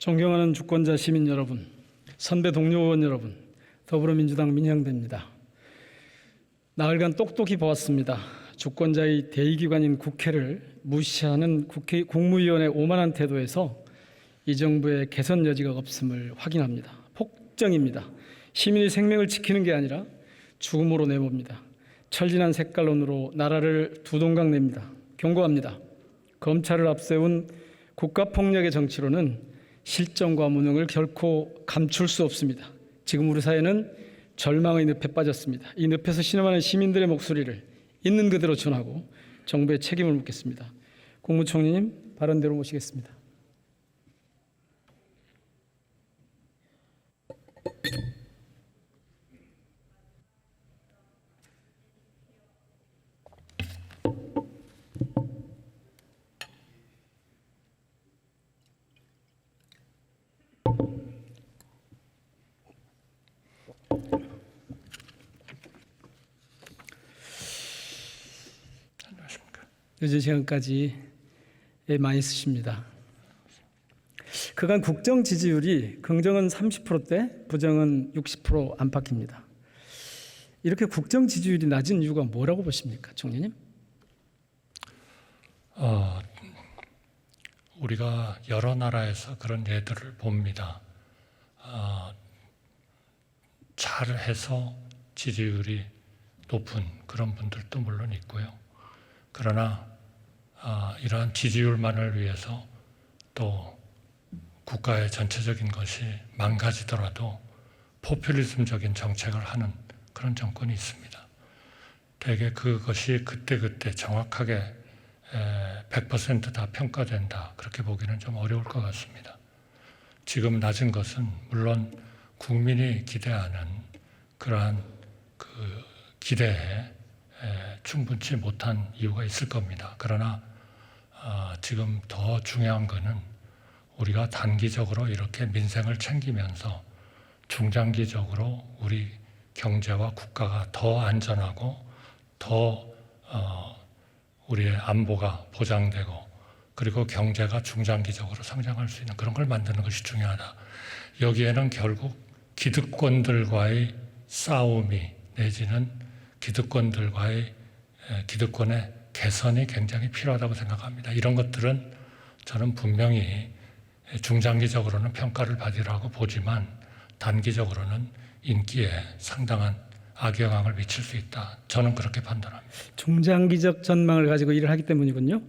존경하는 주권자 시민 여러분, 선배 동료 의원 여러분, 더불어민주당 민형대입니다. 나흘간 똑똑히 보았습니다. 주권자의 대의기관인 국회를 무시하는 국무위원의 오만한 태도에서 이 정부의 개선 여지가 없음을 확인합니다. 폭정입니다. 시민의 생명을 지키는 게 아니라 죽음으로 내봅니다. 철진한 색깔론으로 나라를 두 동강 냅니다. 경고합니다. 검찰을 앞세운 국가폭력의 정치로는 실정과 무능을 결코 감출 수 없습니다. 지금 우리 사회는 절망의 늪에 빠졌습니다. 이 늪에서 신음하는 시민들의 목소리를 있는 그대로 전하고 정부의 책임을 묻겠습니다. 국무총리님, 발언대로 모시겠습니다. 늦은 시간까지 많이 쓰십니다. 그간 국정 지지율이 긍정은 30%대, 부정은 60% 안팎입니다. 이렇게 국정 지지율이 낮은 이유가 뭐라고 보십니까, 총리님? 우리가 여러 나라에서 그런 예들을 봅니다. 잘해서 지지율이 높은 그런 분들도 물론 있고요. 그러나 이러한 지지율만을 위해서 또 국가의 전체적인 것이 망가지더라도 포퓰리즘적인 정책을 하는 그런 정권이 있습니다. 대개 그것이 그때그때 정확하게 100% 다 평가된다, 그렇게 보기는 좀 어려울 것 같습니다. 지금 낮은 것은 물론 국민이 기대하는 그러한 그 기대에 충분치 못한 이유가 있을 겁니다. 그러나 지금 더 중요한 것은 우리가 단기적으로 이렇게 민생을 챙기면서 중장기적으로 우리 경제와 국가가 더 안전하고 더 우리의 안보가 보장되고 그리고 경제가 중장기적으로 성장할 수 있는 그런 걸 만드는 것이 중요하다. 여기에는 결국 기득권들과의 싸움이 내지는 기득권의 개선이 굉장히 필요하다고 생각합니다. 이런 것들은 저는 분명히 중장기적으로는 평가를 받으라고 보지만 단기적으로는 인기에 상당한 악영향을 미칠 수 있다. 저는 그렇게 판단합니다. 중장기적 전망을 가지고 일을 하기 때문이군요.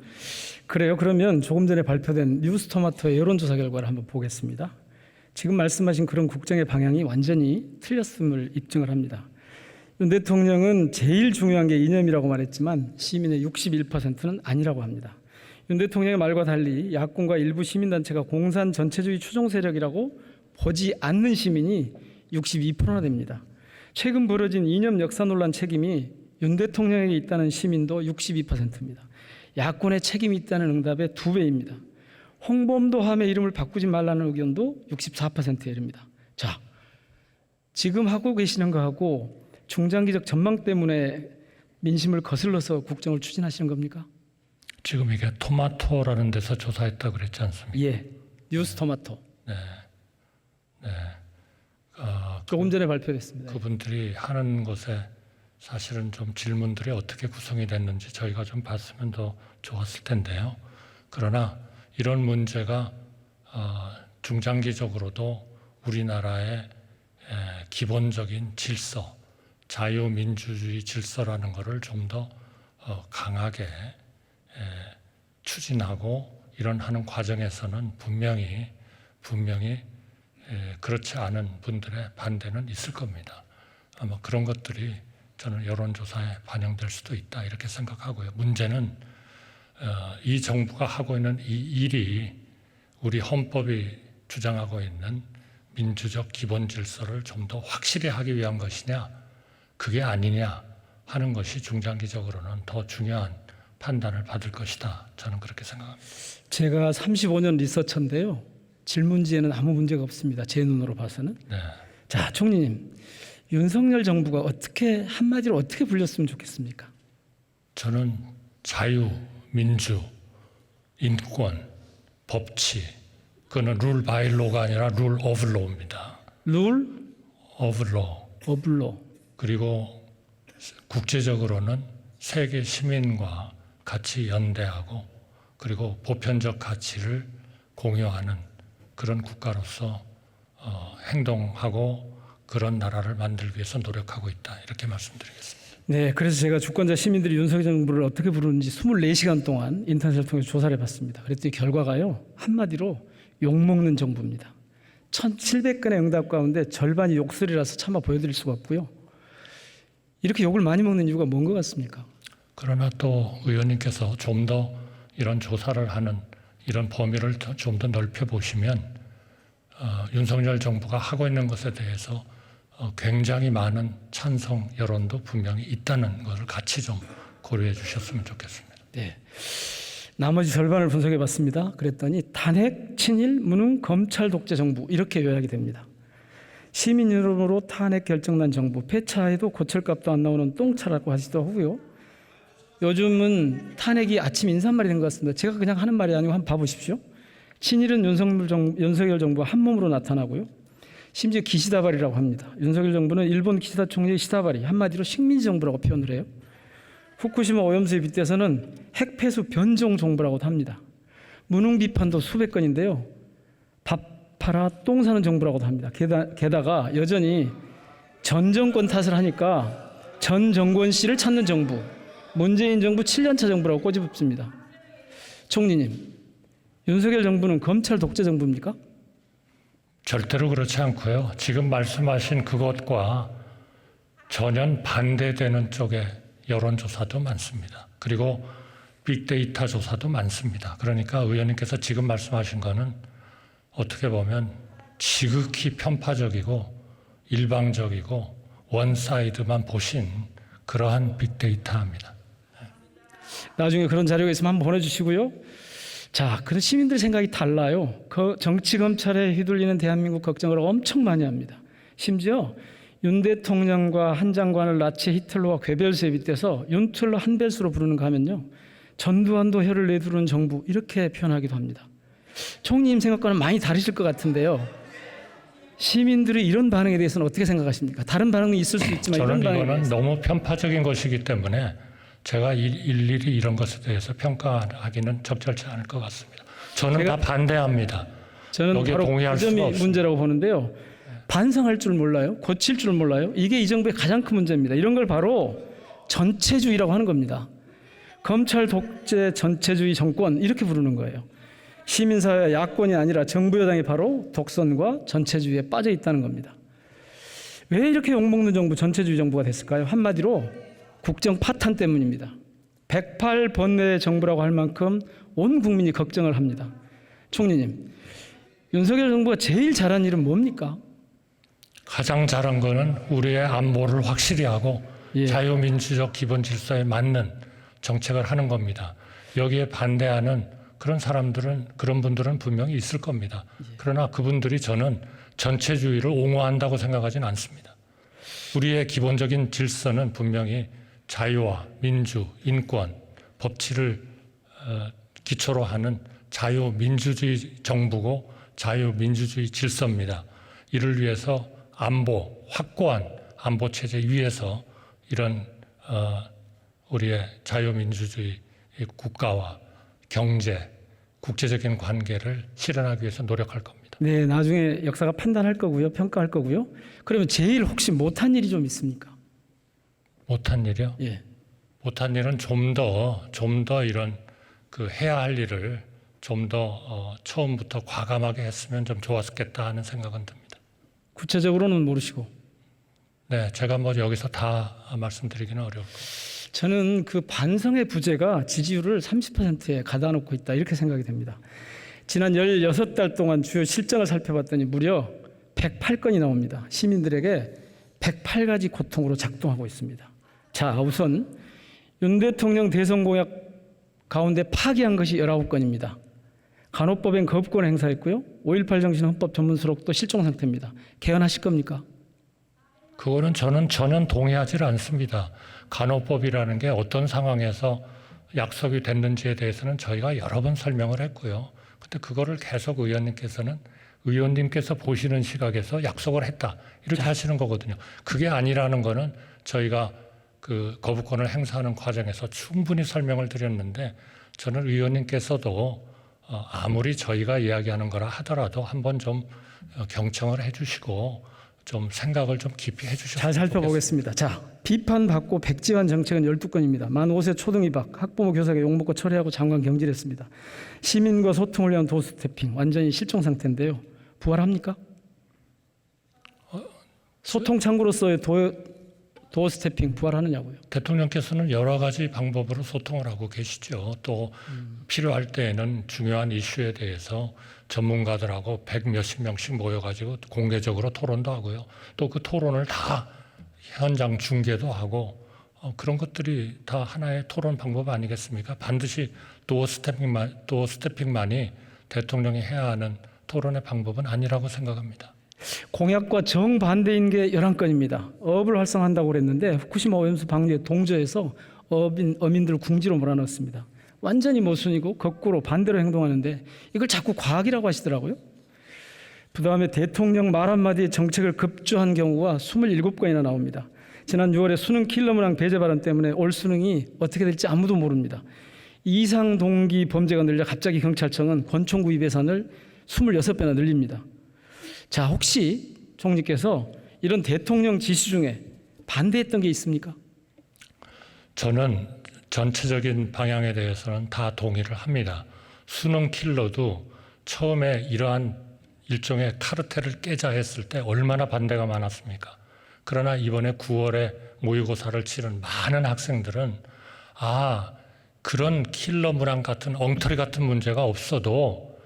그래요. 그러면 조금 전에 발표된 뉴스토마토의 여론조사 결과를 한번 보겠습니다. 지금 말씀하신 그런 국정의 방향이 완전히 틀렸음을 입증을 합니다. 윤 대통령은 제일 중요한 게 이념이라고 말했지만 시민의 61%는 아니라고 합니다. 윤 대통령의 말과 달리 야권과 일부 시민단체가 공산 전체주의 추종 세력이라고 보지 않는 시민이 62%나 됩니다. 최근 벌어진 이념 역사 논란 책임이 윤 대통령에게 있다는 시민도 62%입니다. 야권의 책임이 있다는 응답의 2배입니다. 홍범도함의 이름을 바꾸지 말라는 의견도 64%에 이릅니다. 자, 지금 하고 계시는 거하고 중장기적 전망 때문에 민심을 거슬러서 국정을 추진하시는 겁니까? 지금 이게 토마토라는 데서 조사했다고 그랬지 않습니까? 예, 뉴스토마토. 네. 조금 전에 발표됐습니다. 그분들이 하는 것에 사실은 좀 질문들이 어떻게 구성이 됐는지 저희가 좀 봤으면 더 좋았을 텐데요. 그러나 이런 문제가 중장기적으로도 우리나라의 기본적인 질서, 자유민주주의 질서라는 것을 좀 더 강하게 추진하고 이런 하는 과정에서는 분명히 그렇지 않은 분들의 반대는 있을 겁니다. 아마 그런 것들이 저는 여론조사에 반영될 수도 있다 이렇게 생각하고요. 문제는 이 정부가 하고 있는 이 일이 우리 헌법이 주장하고 있는 민주적 기본 질서를 좀 더 확실히 하기 위한 것이냐, 그게 아니냐 하는 것이 중장기적으로는 더 중요한 판단을 받을 것이다. 저는 그렇게 생각합니다. 제가 35년 리서처인데요. 질문지에는 아무 문제가 없습니다. 제 눈으로 봐서는. 네. 자, 총리님, 윤석열 정부가 한마디로 어떻게 불렸으면 좋겠습니까? 저는 자유, 민주, 인권, 법치 그거는 룰 바이 로가 아니라 룰 오브 로입니다. 룰 오브 로. 오브 로. 그리고 국제적으로는 세계 시민과 같이 연대하고 그리고 보편적 가치를 공유하는 그런 국가로서 행동하고 그런 나라를 만들기 위해서 노력하고 있다. 이렇게 말씀드리겠습니다. 네, 그래서 제가 주권자 시민들이 윤석열 정부를 어떻게 부르는지 24시간 동안 인터넷을 통해 조사를 해봤습니다. 그랬더니 결과가요, 한마디로 욕먹는 정부입니다. 1,700건의 응답 가운데 절반이 욕설이라서 차마 보여드릴 수가 없고요. 이렇게 욕을 많이 먹는 이유가 뭔 것 같습니까? 그러나 또 의원님께서 좀 더 이런 조사를 하는 이런 범위를 좀 더 넓혀보시면 윤석열 정부가 하고 있는 것에 대해서 굉장히 많은 찬성 여론도 분명히 있다는 것을 같이 좀 고려해 주셨으면 좋겠습니다. 네. 나머지 절반을 분석해 봤습니다. 그랬더니 탄핵, 친일, 무능, 검찰 독재 정부 이렇게 요약이 됩니다. 시민 여론으로 탄핵 결정난 정부, 폐차해도 고철값도 안 나오는 똥차라고 하시도 하고요. 요즘은 탄핵이 아침 인사말이 된 것 같습니다. 제가 그냥 하는 말이 아니고 한번 봐보십시오. 친일은 윤석열 정부가 한 몸으로 나타나고요. 심지어 기시다발이라고 합니다. 윤석열 정부는 일본 기시다 총리의 시다발이, 한마디로 식민지 정부라고 표현을 해요. 후쿠시마 오염수에 빗대서는 핵폐수 변종 정부라고도 합니다. 무능 비판도 수백 건인데요. 밥 팔아 똥 사는 정부라고도 합니다. 게다가 여전히 전 정권 탓을 하니까 전 정권 씨를 찾는 정부, 문재인 정부 7년차 정부라고 꼬집습니다. 총리님, 윤석열 정부는 검찰 독재 정부입니까? 절대로 그렇지 않고요. 지금 말씀하신 그것과 전혀 반대되는 쪽의 여론조사도 많습니다. 그리고 빅데이터 조사도 많습니다. 그러니까 의원님께서 지금 말씀하신 거는 어떻게 보면 지극히 편파적이고 일방적이고 원사이드만 보신 그러한 빅데이터입니다. 나중에 그런 자료가 있으면 한번 보내주시고요. 자, 그런데 시민들 생각이 달라요. 그 정치 검찰에 휘둘리는 대한민국 걱정을 엄청 많이 합니다. 심지어 윤 대통령과 한 장관을 나치 히틀러와 괴별수에 빗대서 윤틀러 한별수로 부르는 거 하면요, 전두환도 혀를 내두르는 정부 이렇게 표현하기도 합니다. 총리님 생각과는 많이 다르실 것 같은데요. 시민들이 이런 반응에 대해서는 어떻게 생각하십니까? 다른 반응이 있을 수 있지만 저는 이런 반응에 이거는 대해서. 너무 편파적인 것이기 때문에 제가 일일이 이런 것에 대해서 평가하기는 적절치 않을 것 같습니다. 저는 다 반대합니다. 저는 여기에 바로 동의할 그 수가 점이 없습니다. 문제라고 보는데요. 반성할 줄 몰라요. 고칠 줄 몰라요. 이게 이 정부의 가장 큰 문제입니다. 이런 걸 바로 전체주의라고 하는 겁니다. 검찰 독재 전체주의 정권 이렇게 부르는 거예요. 시민사회 야권이 아니라 정부 여당이 바로 독선과 전체주의에 빠져 있다는 겁니다. 왜 이렇게 욕먹는 정부, 전체주의 정부가 됐을까요? 한마디로 국정 파탄 때문입니다. 108 번뇌 정부라고 할 만큼 온 국민이 걱정을 합니다. 총리님, 윤석열 정부가 제일 잘한 일은 뭡니까? 가장 잘한 거는 우리의 안보를 확실히 하고 예. 자유민주적 기본 질서에 맞는 정책을 하는 겁니다. 여기에 반대하는 그런 사람들은, 그런 분들은 분명히 있을 겁니다. 그러나 그분들이 저는 전체주의를 옹호한다고 생각하지는 않습니다. 우리의 기본적인 질서는 분명히 자유와 민주, 인권, 법치를 기초로 하는 자유민주주의 정부고 자유민주주의 질서입니다. 이를 위해서 안보, 확고한 안보 체제 위에서 이런 우리의 자유민주주의 국가와 경제, 국제적인 관계를 실현하기 위해서 노력할 겁니다. 네, 나중에 역사가 판단할 거고요, 평가할 거고요. 그러면 제일 혹시 못한 일이 좀 있습니까? 못한 일이요? 예. 못한 일은 좀 더 이런 그 해야 할 일을 좀 더 처음부터 과감하게 했으면 좀 좋았겠다 하는 생각은 듭니다. 구체적으로는 모르시고. 네, 제가 뭐 여기서 다 말씀드리기는 어려울 거예요. 저는 그 반성의 부재가 지지율을 30%에 가다 놓고 있다 이렇게 생각이 됩니다. 지난 16달 동안 주요 실정을 살펴봤더니 무려 108건이 나옵니다. 시민들에게 108가지 고통으로 작동하고 있습니다. 자, 우선 윤 대통령 대선 공약 가운데 파기한 것이 19건입니다. 간호법엔 거부권을 행사했고요. 5.18 정신 헌법 전문 수록도 실종 상태입니다. 개헌하실 겁니까? 그거는 저는 전혀 동의하지 않습니다. 간호법이라는 게 어떤 상황에서 약속이 됐는지에 대해서는 저희가 여러 번 설명을 했고요. 근데 그거를 계속 의원님께서 보시는 시각에서 약속을 했다. 이렇게 하시는 거거든요. 그게 아니라는 거는 저희가 그 거부권을 행사하는 과정에서 충분히 설명을 드렸는데 저는 의원님께서도 아무리 저희가 이야기하는 거라 하더라도 한번 좀 경청을 해주시고 좀 생각을 좀 깊이 해주셨으면 잘 살펴보겠습니다. 자, 비판받고 백지환 정책은 12건입니다. 만 5세 초등 입학, 학부모 교사에게 욕먹고 철회하고 장관 경질했습니다. 시민과 소통을 위한 도어스태핑, 완전히 실종 상태인데요. 부활합니까? 소통 창구로서의 도어스태핑 부활하느냐고요. 대통령께서는 여러 가지 방법으로 소통을 하고 계시죠. 또 필요할 때에는 중요한 이슈에 대해서 전문가들하고 100몇십 명씩 모여가지고 공개적으로 토론도 하고요. 또 그 토론을 다 현장 중계도 하고 그런 것들이 다 하나의 토론 방법 아니겠습니까? 반드시 도어스태핑만이 대통령이 해야 하는 토론의 방법은 아니라고 생각합니다. 공약과 정반대인 게 11건입니다. 어업을 활성화한다고 그랬는데 후쿠시마 오염수 방류에 동조해서 어민들 궁지로 몰아넣었습니다. 완전히 모순이고 거꾸로 반대로 행동하는데 이걸 자꾸 과학이라고 하시더라고요. 그다음에 대통령 말 한마디에 정책을 급조한 경우가 27건이나 나옵니다. 지난 6월에 수능 킬러 문항 배제 발언 때문에 올 수능이 어떻게 될지 아무도 모릅니다. 이상 동기 범죄가 늘자 갑자기 경찰청은 권총 구입 예산을 26배나 늘립니다. 자, 혹시 총리께서 이런 대통령 지시 중에 반대했던 게 있습니까? 저는 전체적인 방향에 대해서는 다 동의를 합니다. 수능 킬러도 처음에 이러한 일종의 카르텔을 깨자 했을 때 얼마나 반대가 많았습니까? 그러나 이번에 9월에 모의고사를 치른 많은 학생들은 그런 킬러 문항 같은 엉터리 같은 문제가 없어도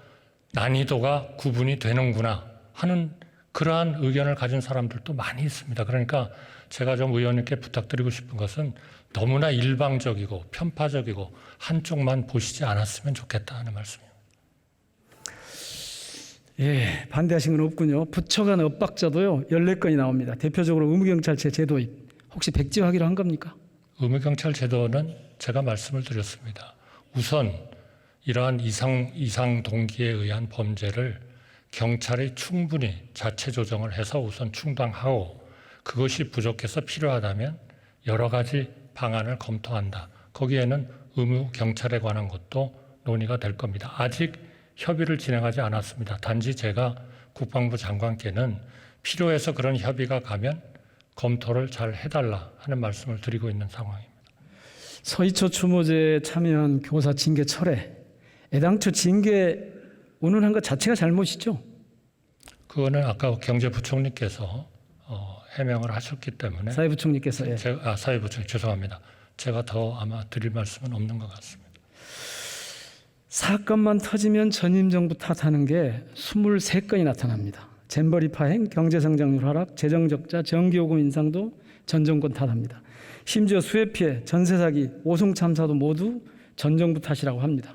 난이도가 구분이 되는구나 하는 그러한 의견을 가진 사람들도 많이 있습니다. 그러니까 제가 좀 의원님께 부탁드리고 싶은 것은 너무나 일방적이고 편파적이고 한쪽만 보시지 않았으면 좋겠다 하는 말씀입니다. 예, 반대하신 건 없군요. 부처 간 엇박자도요 14건이 나옵니다. 대표적으로 의무경찰제 제도입. 혹시 백지화하기로 한 겁니까? 의무경찰 제도는 제가 말씀을 드렸습니다. 우선 이러한 이상 동기에 의한 범죄를 경찰이 충분히 자체 조정을 해서 우선 충당하고 그것이 부족해서 필요하다면 여러 가지 방안을 검토한다. 거기에는 의무 경찰에 관한 것도 논의가 될 겁니다. 아직 협의를 진행하지 않았습니다. 단지 제가 국방부 장관께는 필요해서 그런 협의가 가면 검토를 잘 해달라 하는 말씀을 드리고 있는 상황입니다. 서희초 추모제에 참여한 교사 징계 철회. 애당초 징계 운운한 것 자체가 잘못이죠. 그거는 아까 경제부총리께서 해명을 하셨기 때문에 사회부총리께서 사회부총리 죄송합니다. 제가 더 아마 드릴 말씀은 없는 것 같습니다. 사건만 터지면 전임 정부 탓하는 게 23건이 나타납니다. 잼버리 파행, 경제성장률 하락, 재정적자, 전기요금 인상도 전 정권 탓합니다. 심지어 수해 피해, 전세 사기, 오송 참사도 모두 전 정부 탓이라고 합니다.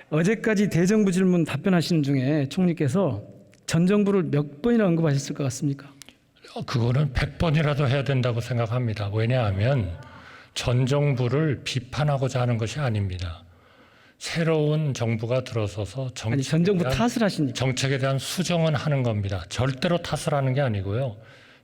어제까지 대정부 질문 답변하시는 중에 총리께서 전 정부를 몇 번이나 언급하셨을 것 같습니까? 그거는 100번이라도 해야 된다고 생각합니다. 왜냐하면 전 정부를 비판하고자 하는 것이 아닙니다. 새로운 정부가 들어서서 전 정부 탓을 하시니까. 정책에 대한 수정은 하는 겁니다. 절대로 탓을 하는 게 아니고요.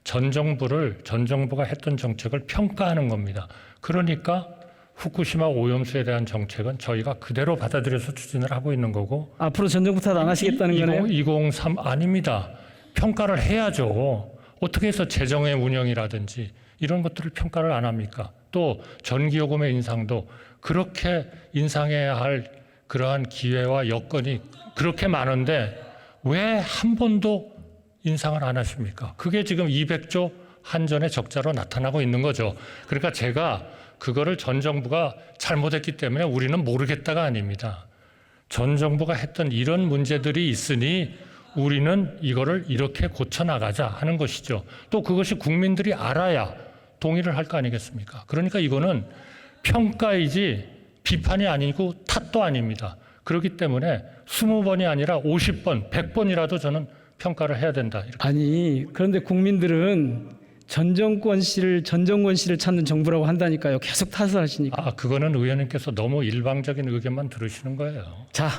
전 정부가 했던 정책을 평가하는 겁니다. 그러니까 후쿠시마 오염수에 대한 정책은 저희가 그대로 받아들여서 추진을 하고 있는 거고 앞으로 전 정부 탓 안 하시겠다는 거네요? 2023 아닙니다. 평가를 해야죠. 어떻게 해서 재정의 운영이라든지 이런 것들을 평가를 안 합니까? 또 전기요금의 인상도 그렇게 인상해야 할 그러한 기회와 여건이 그렇게 많은데 왜 한 번도 인상을 안 하십니까? 그게 지금 200조 한전의 적자로 나타나고 있는 거죠. 그러니까 제가 그거를 전 정부가 잘못했기 때문에 우리는 모르겠다가 아닙니다. 전 정부가 했던 이런 문제들이 있으니 우리는 이거를 이렇게 고쳐나가자 하는 것이죠. 또 그것이 국민들이 알아야 동의를 할 거 아니겠습니까? 그러니까 이거는 평가이지 비판이 아니고 탓도 아닙니다. 그렇기 때문에 20번이 아니라 50번, 100번이라도 저는 평가를 해야 된다. 이렇게. 아니, 그런데 국민들은 전 정권 씨를 찾는 정부라고 한다니까요. 계속 탓을 하시니까. 그거는 의원님께서 너무 일방적인 의견만 들으시는 거예요. 자,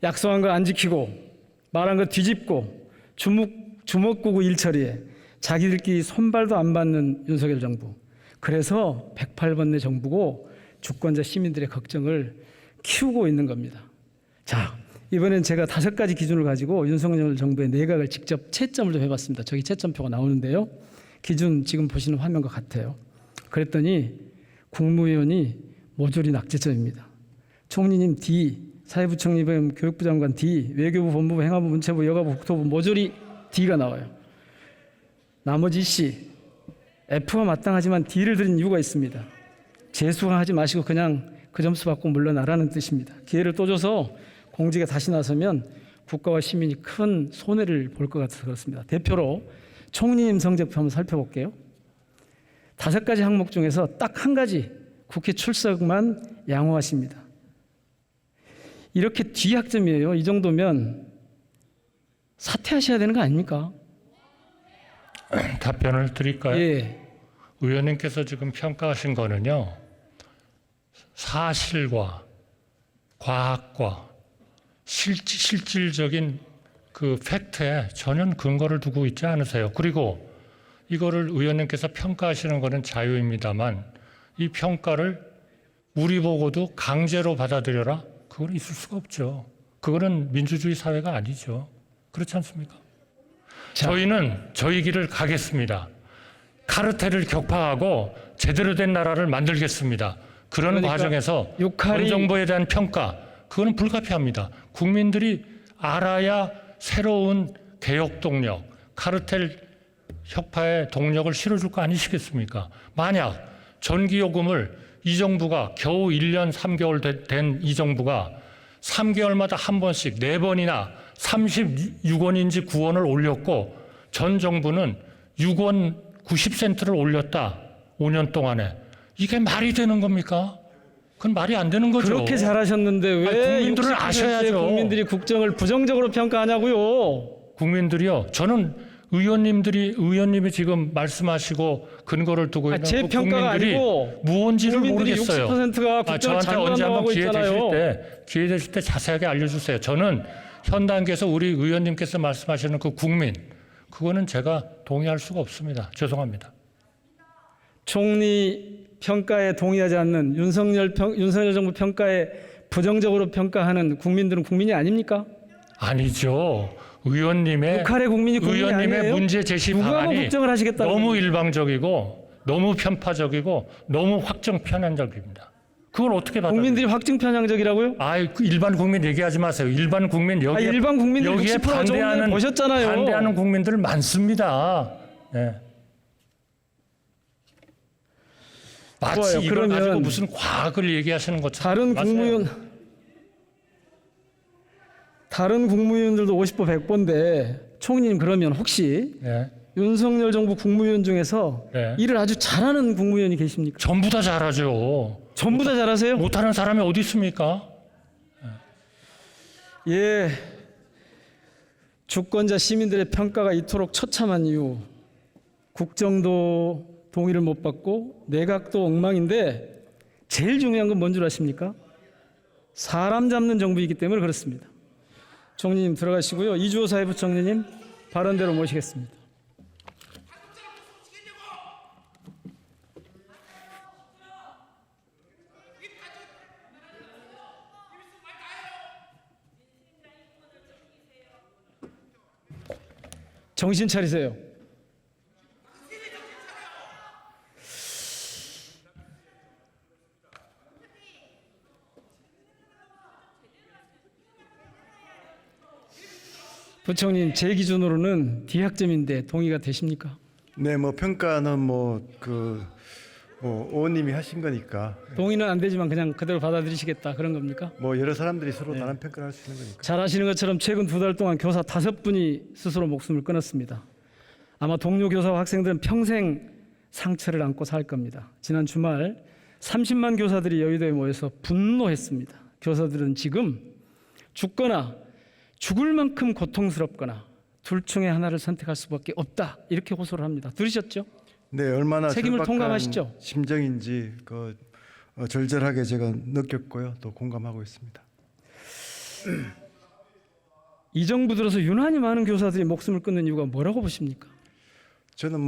약속한 거 안 지키고 말한 거 뒤집고 주먹구구 일처리에 자기들끼리 손발도 안 받는 윤석열 정부. 그래서 108번 내 정부고 주권자 시민들의 걱정을 키우고 있는 겁니다. 자, 이번엔 제가 5가지 기준을 가지고 윤석열 정부의 내각을 직접 채점을 좀 해봤습니다. 저기 채점표가 나오는데요. 기준 지금 보시는 화면과 같아요. 그랬더니 국무위원이 모조리 낙제점입니다. 총리님 D, 사회부총리님, 교육부 장관 D, 외교부, 법무부, 행안부, 문체부, 여가부, 국토부 모조리 D가 나와요. 나머지 C, F가 마땅하지만 D를 드린 이유가 있습니다. 재수강하지 마시고 그냥 그 점수 받고 물러나라는 뜻입니다. 기회를 또 줘서 공직에 다시 나서면 국가와 시민이 큰 손해를 볼 것 같아서 그렇습니다. 대표로 총리님 성적표 한번 살펴볼게요. 5가지 항목 중에서 딱 한 가지 국회 출석만 양호하십니다. 이렇게 뒤학점이에요. 이 정도면 사퇴하셔야 되는 거 아닙니까? 답변을 드릴까요? 예. 의원님께서 지금 평가하신 거는요, 사실과 과학과 실질적인 그 팩트에 전혀 근거를 두고 있지 않으세요. 그리고 이거를 의원님께서 평가하시는 거는 자유입니다만 이 평가를 우리 보고도 강제로 받아들여라? 그건 있을 수가 없죠. 그거는 민주주의 사회가 아니죠. 그렇지 않습니까? 자. 저희는 저희 길을 가겠습니다. 카르텔을 격파하고 제대로 된 나라를 만들겠습니다. 그런 그러니까 과정에서 본 정부에 대한 평가, 그거는 불가피합니다. 국민들이 알아야 새로운 개혁 동력, 카르텔 혁파의 동력을 실어줄 거 아니시겠습니까? 만약 전기요금을 이 정부가 겨우 1년 3개월 된 이 정부가 3개월마다 한 번씩 4번이나 36원인지 9원을 올렸고 전 정부는 6원 90센트를 올렸다. 5년 동안에. 이게 말이 되는 겁니까? 그건 말이 안 되는 거죠. 그렇게 잘하셨는데 왜 국민들은 60%의 아셔야죠. 국민들이 국정을 부정적으로 평가하냐고요. 국민들이요. 저는 의원님이 지금 말씀하시고 근거를 두고 있는 제 그 평가가 국민들이 아니고 무언지를 국민들이 모르겠어요. 60%가 국정을 저한테 잘 언제 한번 운영하고 있잖아요. 기회 되실 때 자세하게 알려주세요. 저는 현 단계에서 우리 의원님께서 말씀하시는 그 국민, 그거는 제가 동의할 수가 없습니다. 죄송합니다. 총리 평가에 동의하지 않는 윤석열 정부 평가에 부정적으로 평가하는 국민들은 국민이 아닙니까? 아니죠. 의원님의 6할의 국민이 국민이 아니에요? 문제 제시 누가 방안이 국정을 하시겠다고 너무 일방적이고 너무 편파적이고 너무 확정 편향적입니다. 그걸 어떻게 받아들여요? 국민들이 확증 편향적이라고요? 그 일반 국민 얘기하지 마세요. 일반 국민 여기에 일반 국민들 여기에 60% 정도 보셨잖아요. 반대하는 국민들 많습니다. 네. 마치 좋아요. 이걸 그러면 가지고 무슨 과학을 얘기하시는 것처럼 다른 국무위원들도 50보 100보인데 총리님 그러면 혹시 네. 윤석열 정부 국무위원 중에서 네. 일을 아주 잘하는 국무위원이 계십니까? 전부 다 잘하죠. 전부 다 잘하세요? 못하는 사람이 어디 있습니까? 예. 주권자 시민들의 평가가 이토록 처참한 이유, 국정도 동의를 못 받고 내각도 엉망인데 제일 중요한 건 뭔 줄 아십니까? 사람 잡는 정부이기 때문에 그렇습니다. 총리님 들어가시고요. 이주호 사회부총리님 발언대로 모시겠습니다. 정신 차리세요. 부총님 제 기준으로는 D학점인데 동의가 되십니까? 네, 뭐 평가는 의원님이 하신 거니까 동의는 안 되지만 그냥 그대로 받아들이시겠다 그런 겁니까? 뭐 여러 사람들이 서로 다른 평가를 할 수 있는 거니까. 잘 아시는 것처럼 최근 2달 동안 교사 5분이 스스로 목숨을 끊었습니다. 아마 동료 교사와 학생들은 평생 상처를 안고 살 겁니다. 지난 주말 30만 교사들이 여의도에 모여서 분노했습니다. 교사들은 지금 죽거나 죽을 만큼 고통스럽거나 둘 중에 하나를 선택할 수밖에 없다 이렇게 호소를 합니다. 들으셨죠? 네, 얼마나 책임을 절박한 통감하시죠? 심정인지 절절하게 제가 느꼈고요, 또 공감하고 있습니다. 이 정부 들어서 유난히 많은 교사들이 목숨을 끊는 이유가 뭐라고 보십니까? 저는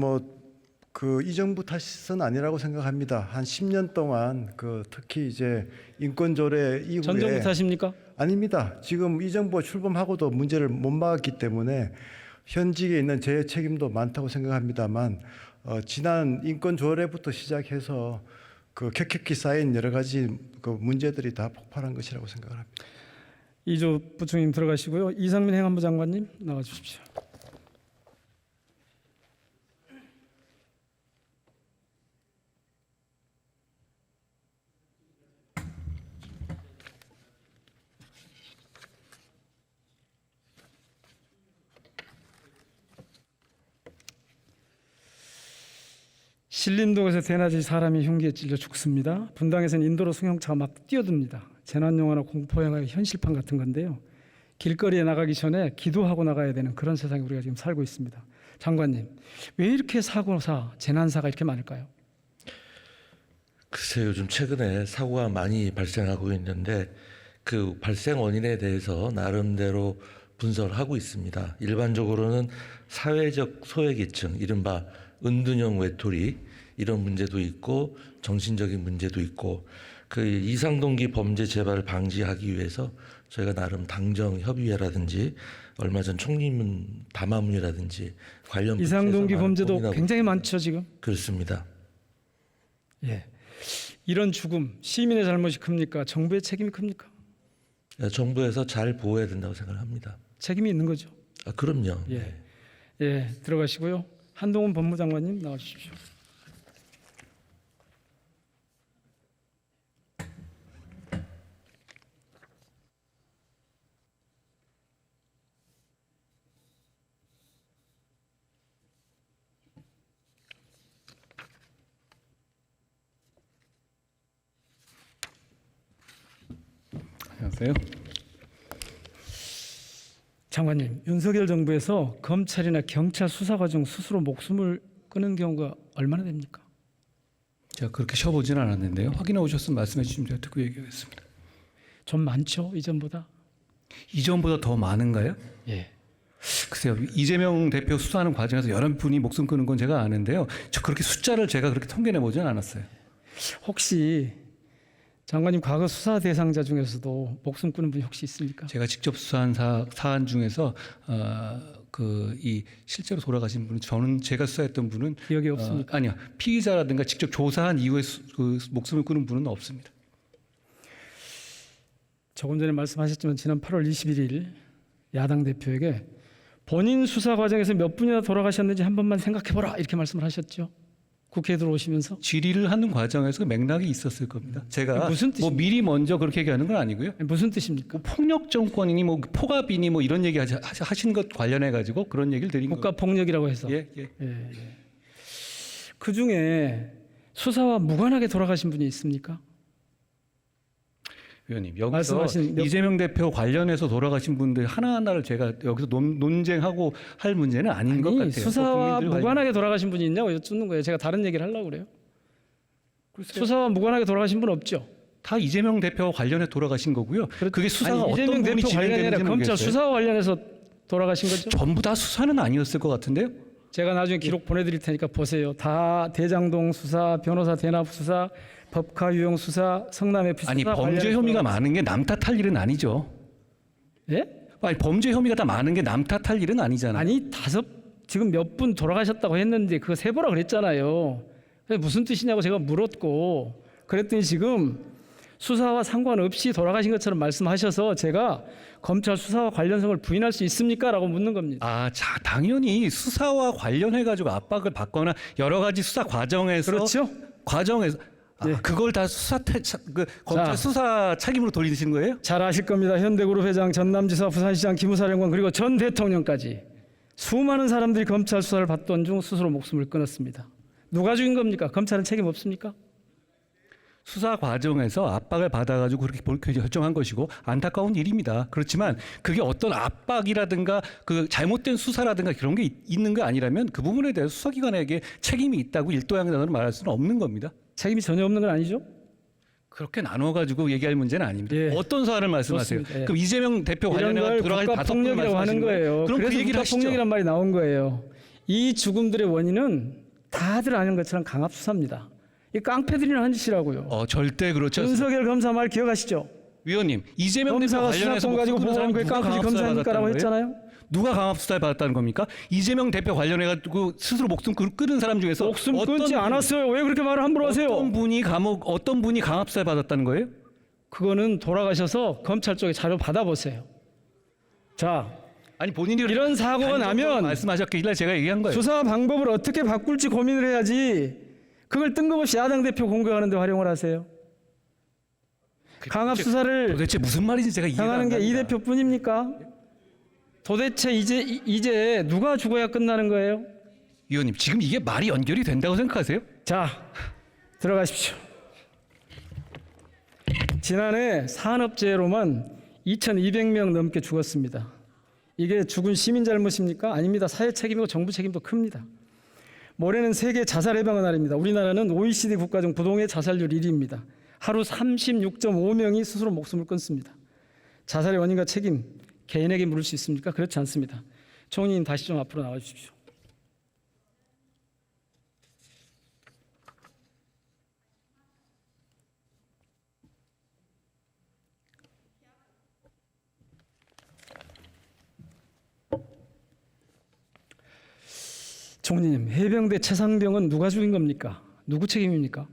이 정부 탓은 아니라고 생각합니다. 한 10년 동안 특히 이제 인권 조례 이후에 전 정부 탓입니까? 아닙니다. 지금 이 정부가 출범하고도 문제를 못 막았기 때문에 현직에 있는 제 책임도 많다고 생각합니다만 지난 인권 조례부터 시작해서 켜켜이 쌓인 여러 가지 문제들이 다 폭발한 것이라고 생각을 합니다. 이조 부총님 들어가시고요. 이상민 행안부 장관님 나와 주십시오. 신림동에서 대낮에 사람이 흉기에 찔려 죽습니다. 분당에서는 인도로 승용차가 막 뛰어듭니다. 재난영화나 공포영화의 현실판 같은 건데요. 길거리에 나가기 전에 기도하고 나가야 되는 그런 세상에 우리가 지금 살고 있습니다. 장관님, 왜 이렇게 사고사, 재난사가 이렇게 많을까요? 글쎄요, 요즘 최근에 사고가 많이 발생하고 있는데 그 발생 원인에 대해서 나름대로 분석을 하고 있습니다. 일반적으로는 사회적 소외계층, 이른바 은둔형 외톨이 이런 문제도 있고 정신적인 문제도 있고 그 이상동기 범죄 재발을 방지하기 위해서 저희가 나름 당정협의회라든지 얼마 전 총리문 담화문이라든지 관련 이상동기 범죄도 고민하고 굉장히 많죠 지금. 그렇습니다. 예, 이런 죽음 시민의 잘못이 큽니까? 정부의 책임이 큽니까? 정부에서 잘 보호해야 된다고 생각합니다. 책임이 있는 거죠. 그럼요. 예, 예, 들어가시고요. 한동훈 법무장관님 나와 주십시오. 안녕하세요. 장관님, 윤석열 정부에서 검찰이나 경찰 수사 과정 스스로 목숨을 끊은 경우가 얼마나 됩니까? 제가 그렇게 쉬어보지는 않았는데요. 확인해 오셨으면 말씀해 주시면 제가 듣고 얘기하겠습니다. 좀 많죠 이전보다. 이전보다 더 많은가요? 예. 글쎄요. 이재명 대표 수사하는 과정에서 여러 분이 목숨 끊은 건 제가 아는데요. 저 그렇게 숫자를 제가 그렇게 통계내 보지는 않았어요. 혹시 장관님 과거 수사 대상자 중에서도 목숨 끊은 분이 혹시 있습니까? 제가 직접 수사한 사안 중에서 이 실제로 돌아가신 분은 저는 제가 수사했던 분은 기억이 없습니까? 아니요. 피의자라든가 직접 조사한 이후에 그 목숨을 끊은 분은 없습니다. 조금 전에 말씀하셨지만 지난 8월 21일 야당 대표에게 본인 수사 과정에서 몇 분이나 돌아가셨는지 한 번만 생각해보라 이렇게 말씀을 하셨죠. 국회에 들어오시면서. 질의를 하는 과정에서 맥락이 있었을 겁니다. 제가 무슨 뜻입니까? 미리 먼저 그렇게 얘기하는 건 아니고요. 무슨 뜻입니까? 폭력 정권이니 포갑이니 이런 얘기 하신 것 관련해 가지고 그런 얘기를 드린 거예요. 국가 폭력이라고 해서. 예. 그 중에 수사와 무관하게 돌아가신 분이 있습니까? 위원님, 여기서 말씀하신 이재명 대표 관련해서 돌아가신 분들 하나하나를 제가 여기서 논쟁하고 할 문제는 아닌 것 같아요. 수사와 국민들 무관하게 돌아가신 분이 있냐고 여쭙는 거예요. 제가 다른 얘기를 하려고 그래요. 수사와 무관하게 돌아가신 분 없죠? 다 이재명 대표와 관련해 돌아가신 거고요. 그게 수사가 아니, 이재명 어떤 부분이 대표 관련이 아니라 진행되는지 검찰 모르겠어요. 수사와 관련해서 돌아가신 거죠? 전부 다 수사는 아니었을 것 같은데요. 제가 나중에 기록 보내드릴 테니까 보세요. 다 대장동 수사, 변호사 대납 수사, 법카 유용 수사, 성남F 수사. 아니 범죄 관련해서 혐의가 많은 게 남 탓할 일은 아니죠. 예? 아니 범죄 혐의가 다 많은 게 남 탓할 일은 아니잖아요. 아니 지금 몇 분 돌아가셨다고 했는데 그거 세보라 그랬잖아요. 무슨 뜻이냐고 제가 물었고 그랬더니 지금 수사와 상관없이 돌아가신 것처럼 말씀하셔서 제가 검찰 수사와 관련성을 부인할 수 있습니까? 라고 묻는 겁니다. 자, 당연히 수사와 관련해 가지고 압박을 받거나 여러 가지 수사 과정에서 그렇죠? 예. 그걸 다 검찰 자. 수사 책임으로 돌리시는 거예요? 잘 아실 겁니다. 현대그룹 회장, 전남지사, 부산시장, 기무사령관 그리고 전 대통령까지 수많은 사람들이 검찰 수사를 받던 중 스스로 목숨을 끊었습니다. 누가 죽인 겁니까? 검찰은 책임 없습니까? 수사 과정에서 압박을 받아가지고 그렇게 결정한 것이고 안타까운 일입니다. 그렇지만 그게 어떤 압박이라든가 그 잘못된 수사라든가 그런 게 있는 게 아니라면 그 부분에 대해서 수사기관에게 책임이 있다고 일도양단으로 말할 수는 없는 겁니다. 책임이 전혀 없는 건 아니죠? 그렇게 나눠가지고 얘기할 문제는 아닙니다. 예. 어떤 사안을 말씀하세요? 좋습니다. 예. 그럼 이재명 대표 이런 관련해 걸 들어가서 다섯 분 국가폭력이라고 하는 말씀하시는 거예요. 그럼 그 그래서 얘기를 하시죠. 국가폭력이란 말이 나온 거예요. 이 죽음들의 원인은 다들 아는 것처럼 강압수사입니다. 이 깡패들이나 한 짓이라고요. 절대 그렇지 않습니다. 윤석열 검사 말 기억하시죠? 위원님, 이재명 대표 검사가 관련해서 수사권 가지고 목숨 보고한 끊은 게 사람이 깡패지 누가 검사입니까라고 강압수사를 받았다는 했잖아요. 거예요? 누가 강압수사를 받았다는 겁니까? 이재명 대표 관련해가지고 스스로 목숨 끊은 사람 중에서 목숨 끊지 않았어요. 왜 그렇게 말을 함부로 하세요? 어떤 분이 강압수사를 받았다는 거예요? 그거는 돌아가셔서 검찰 쪽에 자료 받아보세요. 자, 아니 본인이 이런 사고가 나면 말씀하셨길래 제가 얘기한 거예요. 수사 방법을 어떻게 바꿀지 고민을 해야지. 그걸 뜬금없이 야당 대표 공격하는 데 활용을 하세요. 강압 수사를 도대체 무슨 말인지 제가 이해가 안 당하는 게 이 갑니다. 대표뿐입니까? 도대체 이제 누가 죽어야 끝나는 거예요? 위원님, 지금 이게 말이 연결이 된다고 생각하세요? 자, 들어가십시오. 지난해 산업재해로만 2,200명 넘게 죽었습니다. 이게 죽은 시민 잘못입니까? 아닙니다. 사회 책임이고 정부 책임도 큽니다. 모레는 세계 자살 예방의 날입니다. 우리나라는 OECD 국가 중 부동의 자살률 1위입니다. 하루 36.5명이 스스로 목숨을 끊습니다. 자살의 원인과 책임 개인에게 물을 수 있습니까? 그렇지 않습니다. 총리님 다시 좀 앞으로 나와 주십시오. 총리님, 해병대 최상병은 누가 죽인 겁니까? 누구 책임입니까?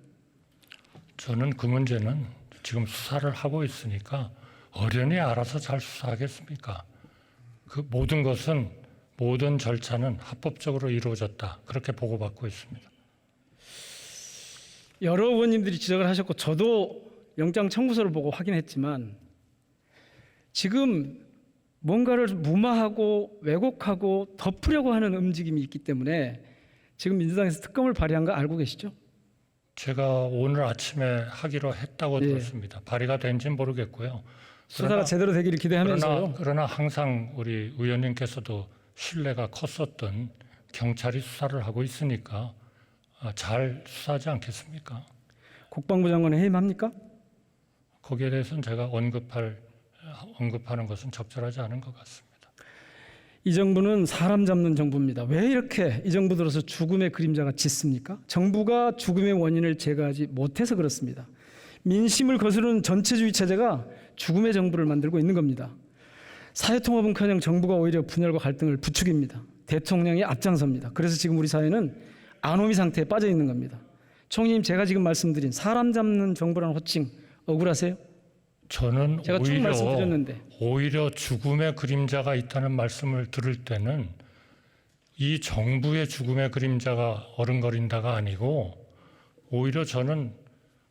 저는 그 문제는 지금 수사를 하고 있으니까 어련히 알아서 잘 수사하겠습니까? 그 모든 절차는 합법적으로 이루어졌다. 그렇게 보고받고 있습니다. 여러 의원님들이 지적을 하셨고 저도 영장 청구서를 보고 확인했지만 지금 뭔가를 무마하고 왜곡하고 덮으려고 하는 움직임이 있기 때문에 지금 민주당에서 특검을 발의한 거 알고 계시죠? 제가 오늘 아침에 하기로 했다고 예. 들었습니다. 발의가 된지는 모르겠고요. 수사가 제대로 되기를 기대하면서요. 그러나 항상 우리 의원님께서도 신뢰가 컸었던 경찰이 수사를 하고 있으니까 잘 수사하지 않겠습니까? 국방부 장관은 해임합니까? 거기에 대해서는 제가 언급하는 것은 적절하지 않은 것 같습니다. 이 정부는 사람 잡는 정부입니다. 왜 이렇게 이 정부 들어서 죽음의 그림자가 짙습니까? 정부가 죽음의 원인을 제거하지 못해서 그렇습니다. 민심을 거스르는 전체주의 체제가 죽음의 정부를 만들고 있는 겁니다. 사회통합은커녕 정부가 오히려 분열과 갈등을 부추깁니다. 대통령이 앞장섭니다. 그래서 지금 우리 사회는 아노미 상태에 빠져 있는 겁니다. 총리님, 제가 지금 말씀드린 사람 잡는 정부라는 호칭 억울하세요? 저는 제가 쭉 말씀드렸는데 오히려 죽음의 그림자가 있다는 말씀을 들을 때는 이 정부의 죽음의 그림자가 어른거린다가 아니고 오히려 저는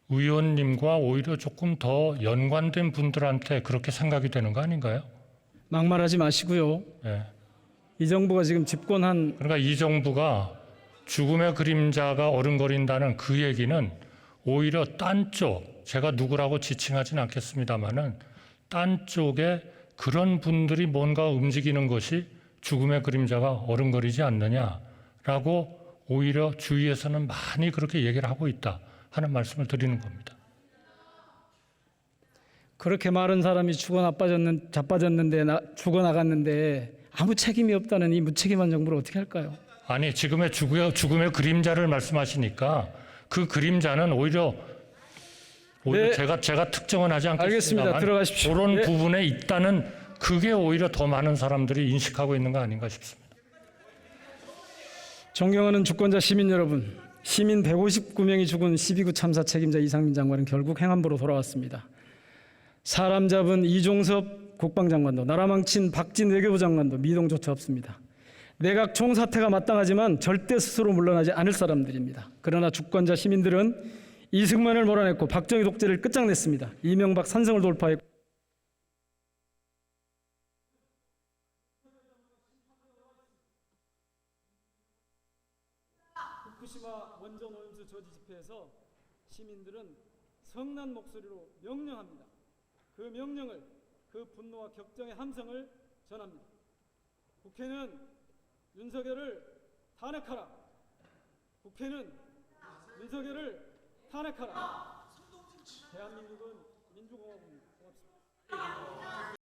의원님과 오히려 조금 더 연관된 분들한테 그렇게 생각이 되는 거 아닌가요? 막말하지 마시고요. 예. 이 정부가 지금 집권한 그러니까 이 정부가 죽음의 그림자가 어른거린다는 그 얘기는 오히려 딴 쪽, 제가 누구라고 지칭하진 않겠습니다마는 딴 쪽에 그런 분들이 뭔가 움직이는 것이 죽음의 그림자가 어른거리지 않느냐라고 오히려 주위에서는 많이 그렇게 얘기를 하고 있다 하는 말씀을 드리는 겁니다. 그렇게 많은 사람이 자빠졌는데 죽어나갔는데 아무 책임이 없다는 이 무책임한 정부를 어떻게 할까요? 아니 지금의 죽음의 그림자를 말씀하시니까 그 그림자는 오히려 네. 제가 특정은 하지 않겠습니다만 알겠습니다. 들어가십시오. 그런 네. 부분에 있다는 그게 오히려 더 많은 사람들이 인식하고 있는 거 아닌가 싶습니다. 존경하는 주권자 시민 여러분, 시민 159명이 죽은 12구 참사 책임자 이상민 장관은 결국 행안부로 돌아왔습니다. 사람 잡은 이종섭 국방장관도 나라 망친 박진 외교부 장관도 미동조차 없습니다. 내각 총사퇴가 마땅하지만 절대 스스로 물러나지 않을 사람들입니다. 그러나 주권자 시민들은 이승만을 몰아냈고 박정희 독재를 끝장냈습니다. 이명박 산성을 돌파했고 후쿠시마 원전 오염수 저지 집회에서 시민들은 성난 목소리로 명령합니다. 그 명령을, 그 분노와 격정의 함성을 전합니다. 국회는 윤석열을 탄핵하라. 국회는 윤석열을 탄핵하라. 대한민국은 민주공화국입니다. 고맙습니다.